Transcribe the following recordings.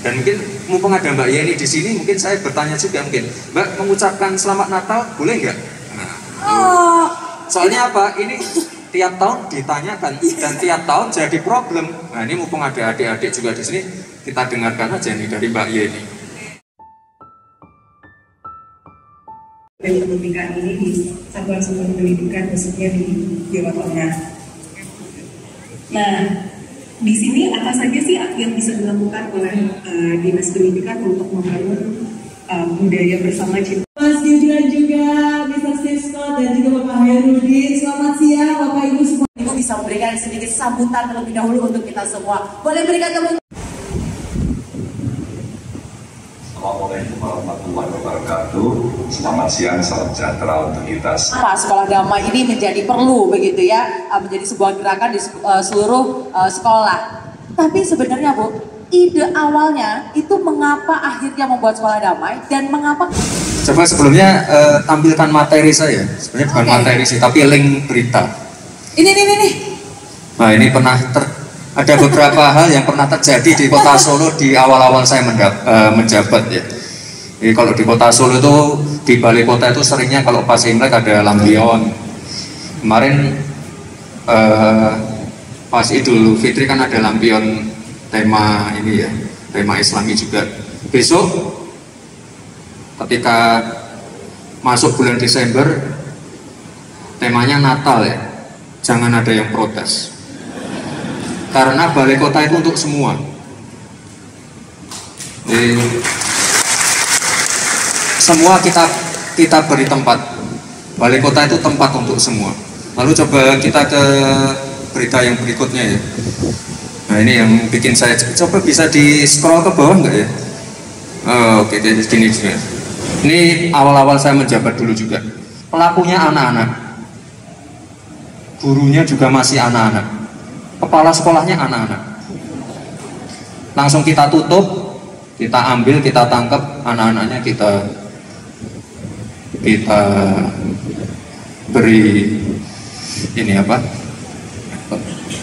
Dan mungkin mumpung ada Mbak Yeni di sini, mungkin saya bertanya juga mungkin, Mbak mengucapkan selamat Natal boleh nggak? Nah, soalnya apa? Ini tiap tahun ditanyakan dan tiap tahun jadi problem. Nah ini mumpung ada adik-adik juga di sini, kita dengarkan aja nih dari Mbak Yeni. Pendidikan ini di Satuan Sumber Pendidikan khususnya di Jawa Tengah. Nah, di sini apa saja sih yang bisa dilakukan oleh Dinas Pendidikan untuk membangun budaya bersama cinta? Mas Gibran juga, Mr. Steve Scott dan juga Bapak Herudin. Selamat siang Bapak Ibu semua. Ibu bisa memberikan sedikit sambutan terlebih dahulu untuk kita semua. Boleh berikan tepuk. Assalamualaikum warahmatullahi wabarakatuh. Selamat siang, salam sejahtera untuk kita. Sekolah damai ini menjadi perlu begitu ya, menjadi sebuah gerakan di seluruh sekolah. Tapi sebenarnya Bu, ide awalnya itu mengapa akhirnya membuat sekolah damai dan mengapa? Coba sebelumnya tampilkan materi saya. Sebenarnya bukan materi sih, tapi link berita. Ini. Nah ini pernah ada beberapa hal yang pernah terjadi di kota Solo di awal-awal saya menjabat ya. Jadi kalau di kota Solo itu, di balai kota itu seringnya kalau pas Imlek ada lampion. Kemarin pas Idul Fitri kan ada lampion tema ini ya, tema Islami juga. Besok ketika masuk bulan Desember temanya Natal ya, jangan ada yang protes. Karena balai kota itu untuk semua. Jadi, semua kita beri tempat. Balai kota itu tempat untuk semua. Lalu coba kita ke berita yang berikutnya ya. Nah ini yang bikin saya coba bisa di scroll ke bawah enggak ya? Oke, jadi gini juga. Ini awal-awal saya menjabat dulu juga. Pelakunya anak-anak, gurunya juga masih anak-anak. Kepala sekolahnya anak-anak. Langsung kita tutup, kita ambil, kita tangkap anak-anaknya, kita beri ini apa?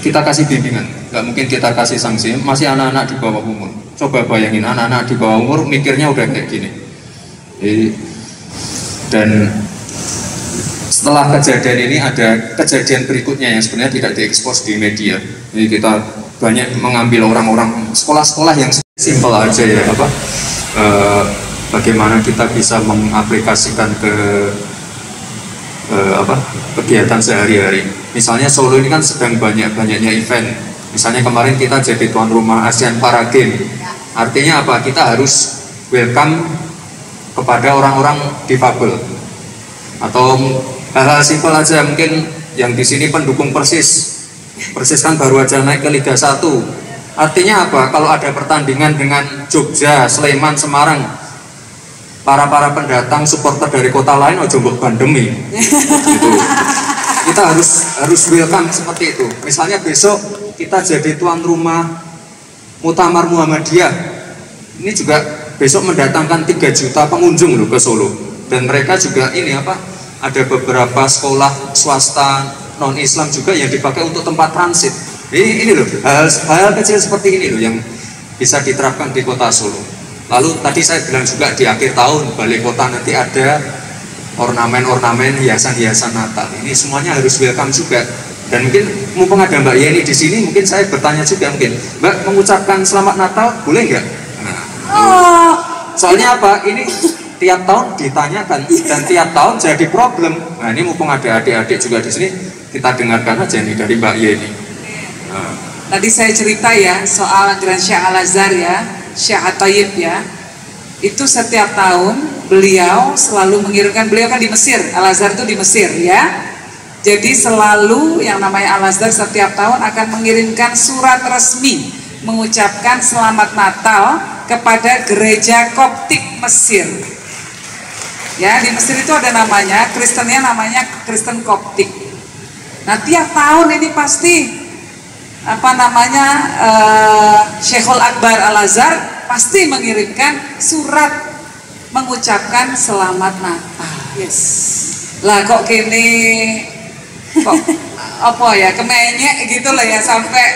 Kita kasih bimbingan. Nggak mungkin kita kasih sanksi. Masih anak-anak di bawah umur. Coba bayangin anak-anak di bawah umur mikirnya udah kayak gini. Dan setelah kejadian ini ada kejadian berikutnya yang sebenarnya tidak diekspos di media. Jadi kita banyak mengambil orang-orang sekolah-sekolah yang simpel aja ya, bagaimana kita bisa mengaplikasikan ke kegiatan sehari-hari. Misalnya Solo ini kan sedang banyak-banyaknya event. Misalnya kemarin kita jadi tuan rumah ASEAN Para Games. Artinya apa? Kita harus welcome kepada orang-orang difabel. Atau hal-hal simpel aja, mungkin yang di sini pendukung Persis kan baru aja naik ke Liga 1. Artinya apa? Kalau ada pertandingan dengan Jogja, Sleman, Semarang, para pendatang supporter dari kota lain ojo mbok bandemi. Gitu. Kita harus welcome seperti itu. Misalnya besok kita jadi tuan rumah Muktamar Muhammadiyah. Ini juga besok mendatangkan 3 juta pengunjung loh ke Solo. Dan mereka juga ini ada beberapa sekolah swasta non-Islam juga yang dipakai untuk tempat transit. Ini loh, hal kecil seperti ini loh yang bisa diterapkan di kota Solo. Lalu tadi saya bilang juga di akhir tahun balai kota nanti ada ornamen-ornamen, hiasan-hiasan Natal. Ini semuanya harus welcome juga. Dan mungkin mumpung ada Mbak Yeni di sini, mungkin saya bertanya juga mungkin, Mbak mengucapkan selamat Natal boleh nggak? Nah, soalnya apa? Ini tiap tahun ditanyakan dan tiap tahun jadi problem. Nah ini mumpung ada adik-adik juga di sini, kita dengarkan aja nih dari Mbak Yeni. Tadi saya cerita ya soal anjuran Syekh Al-Azhar ya, Syekh At-Tayyib ya. Itu setiap tahun beliau selalu mengirimkan, beliau kan di Mesir, Al-Azhar itu di Mesir ya. Jadi selalu yang namanya Al-Azhar setiap tahun akan mengirimkan surat resmi mengucapkan selamat Natal kepada gereja Koptik Mesir. Ya, di Mesir itu ada namanya, Kristennya namanya Kristen Koptik. Nah, tiap tahun ini pasti Syekhul Akbar Al-Azhar pasti mengirimkan surat mengucapkan selamat Natal. Yes. Lah kok kok kemenyek gitu loh ya, sampai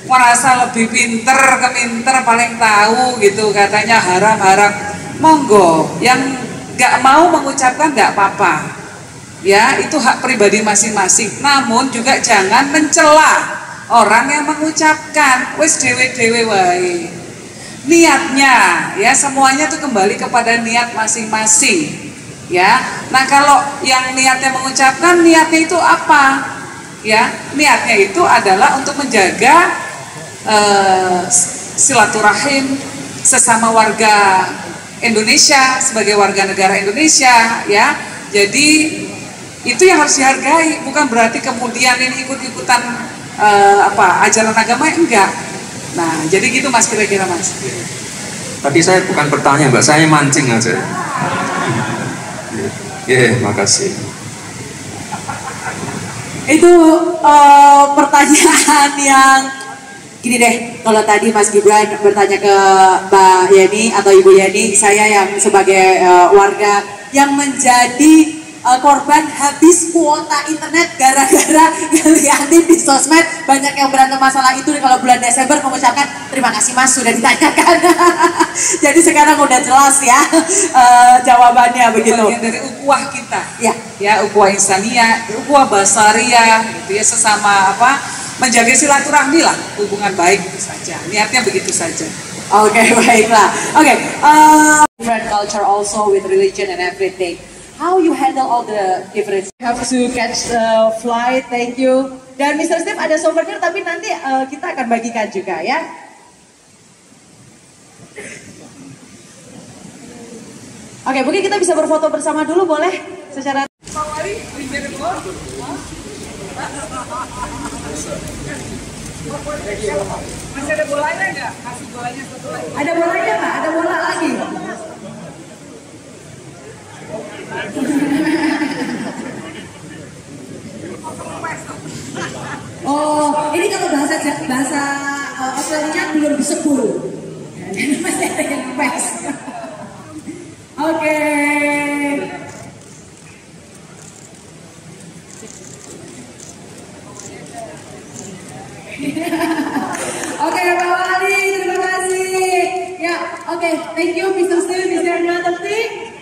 merasa lebih keminter paling tahu gitu, katanya haram. Monggo, yang nggak mau mengucapkan nggak apa-apa, ya itu hak pribadi masing-masing. Namun juga jangan mencela orang yang mengucapkan, wes dewe wae. Niatnya, ya semuanya tuh kembali kepada niat masing-masing. Ya, nah kalau yang niatnya mengucapkan, niatnya itu apa? Ya, niatnya itu adalah untuk menjaga silaturahim sesama warga Indonesia, sebagai warga negara Indonesia, ya. Jadi itu yang harus dihargai, bukan berarti kemudian ini ikut-ikutan ajaran agama, enggak. Nah, jadi gitu Mas, kira-kira Mas. Tadi saya bukan bertanya Mbak, saya mancing aja. Makasih. Itu pertanyaan yang gini deh, kalau tadi Mas Gibran bertanya ke Mbak Yeni atau Ibu Yeni, saya yang sebagai warga yang menjadi korban habis kuota internet gara-gara ngeliatin di sosmed banyak yang berantem masalah itu. Kalau bulan Desember mengucapkan terima kasih Mas sudah ditanyakan. Jadi sekarang udah jelas ya jawabannya begitu. Bagian dari ukhuwah kita, ya ukhuwah insaniyah, ukhuwah basariyah, gitu ya, sesama menjaga silaturahmi lah, hubungan baik itu saja. Niatnya begitu saja. Oke, baiklah. Different culture also with religion and everything. How you handle all the difference? You have to catch the flight, thank you. Dan Mr. Steve ada souvenir tapi nanti kita akan bagikan juga ya. Oke, mungkin kita bisa berfoto bersama dulu, boleh? Secara Masih ada bolanya nggak? Kasih bolanya satu lagi. ada bolanya nggak? Ada bola lagi? Oh, ini kalau bahasa Australia belum disebut. Masih ada yang pes. Oke. Oke, Pak Wali, terima kasih. Ya, oke, thank you, Mr. Steve. Is there another thing?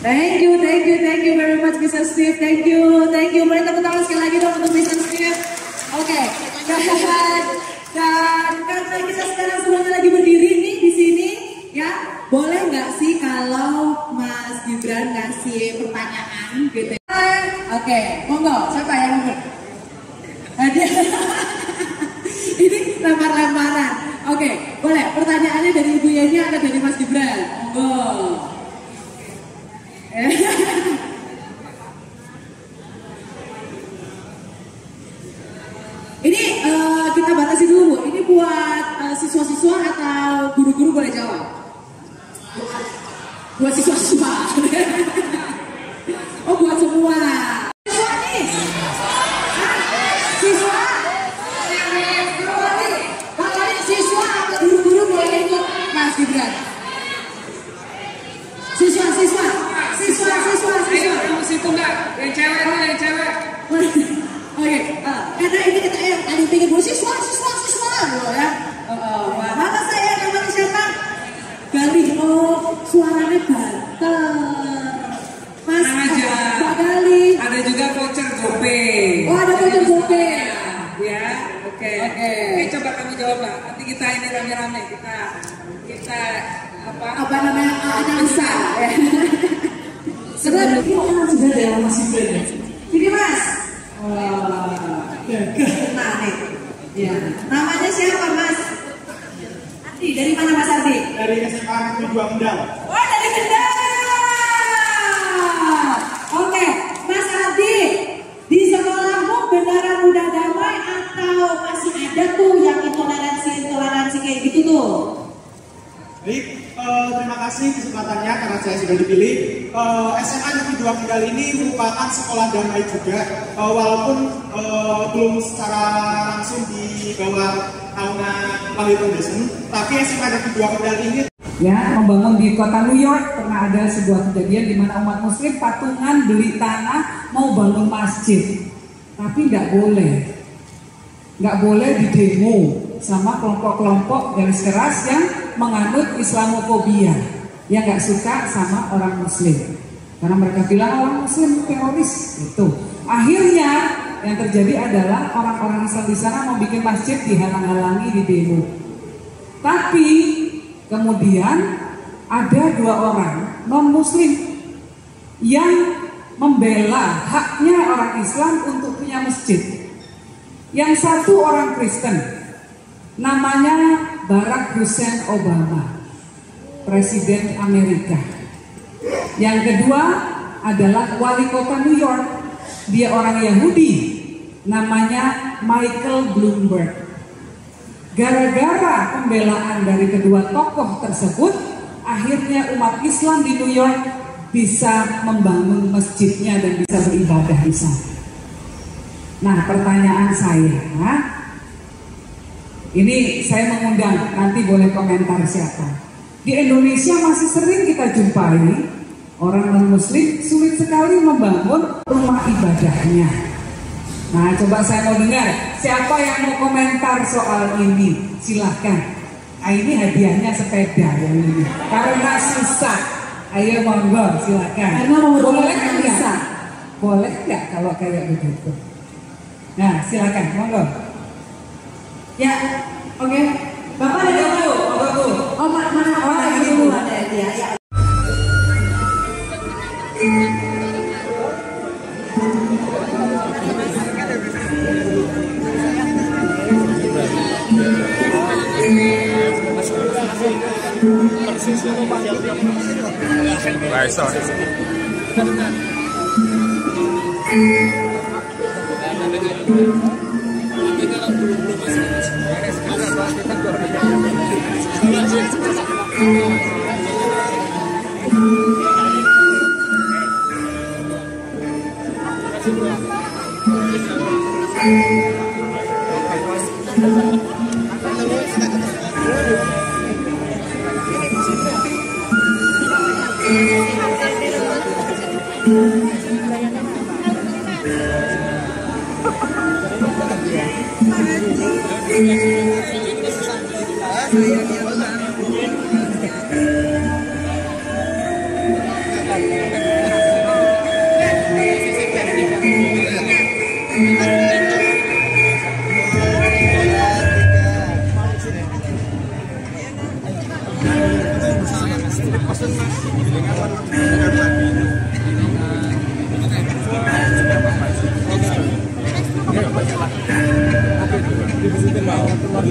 Thank you very much, Mr. Steve. Thank you. Boleh tepuk tangan sekali lagi dong untuk Mr. Steve. Oke, dan karena kita sekarang semuanya lagi berdiri nih di sini, ya, boleh nggak sih kalau Mas Gibran ngasih pertanyaan gitu? Oke, monggo. Siapa yang monggo? Hadiah. Ini lempar-lemparan. Oke, boleh. Pertanyaannya dari Ibu Yeni atau dari Mas Gibran? Monggo. Ini kita batasi dulu, Bu. Ini buat siswa-siswa atau guru-guru boleh jawab? Buat siswa-siswa. Oh, buat semua. Siswa nih. Siswa. Pak Wali, siswa atau guru-guru boleh ikut Mas Gibran? Siswa. Situ enggak? Yang cewek nih, yang cewek. Oke, karena ini kita yang tadi pengen dulu siswa loh ya. Mama saya namanya siapa? Galih, suaranya banter. Mas aja. Pak Galih. Ada juga voucher GoPay. Oh, ada voucher GoPay. Ya, oke. Coba kamu jawab lah. Nanti kita ini rame-rame kita apa namanya analisa. Sebenarnya kita sudah ada Mas Gibran. Ini Mas. Menarik. Ya. Namanya siapa Mas? Ardi. Dari mana Mas Ardi? Dari SMA Negeri 2 Kendal. Oh, dari Kendal. Oke, Mas Ardi. Di sekolahmu beneran udah damai atau masih ada tuh yang intoleransi kayak gitu tuh? Baik, terima kasih kesempatannya karena saya sudah dipilih. SMA Negeri 2 Kendal ini merupakan sekolah damai juga, walaupun belum secara langsung di bawah naungan Lahir Foundation, tapi SMA Negeri 2 Kendal ini ya membangun di kota New York. Pernah ada sebuah kejadian di mana umat muslim patungan beli tanah mau bangun masjid, tapi nggak boleh di demo sama kelompok-kelompok garis keras yang menganut Islamofobia, yang nggak suka sama orang muslim karena mereka bilang orang muslim teroris. Itu akhirnya yang terjadi adalah orang-orang Islam di sana mau bikin masjid dihalang-halangi di demo. Tapi kemudian ada 2 orang non-muslim yang membela haknya orang Islam untuk punya masjid. Yang satu orang Kristen, namanya Barack Hussein Obama, Presiden Amerika. Yang kedua adalah wali kota New York, dia orang Yahudi, namanya Michael Bloomberg. Gara-gara pembelaan dari kedua tokoh tersebut, akhirnya umat Islam di New York bisa membangun masjidnya dan bisa beribadah di sana. Nah, pertanyaan saya, ini saya mengundang, nanti boleh komentar siapa. Di Indonesia masih sering kita jumpai orang non-muslim sulit sekali membangun rumah ibadahnya. Nah, coba saya mau dengar siapa yang mau komentar soal ini, silahkan. Nah, ini hadiahnya sepeda yang ini, karena susah. Ayo monggo, silahkan. Karena mau boleh nggak bisa? Boleh nggak kalau kayak begitu? Nah, silakan, monggo. Ya, oke. Bapak ada dulu. Oh, mana orang dulu ada dia. Ya. Mau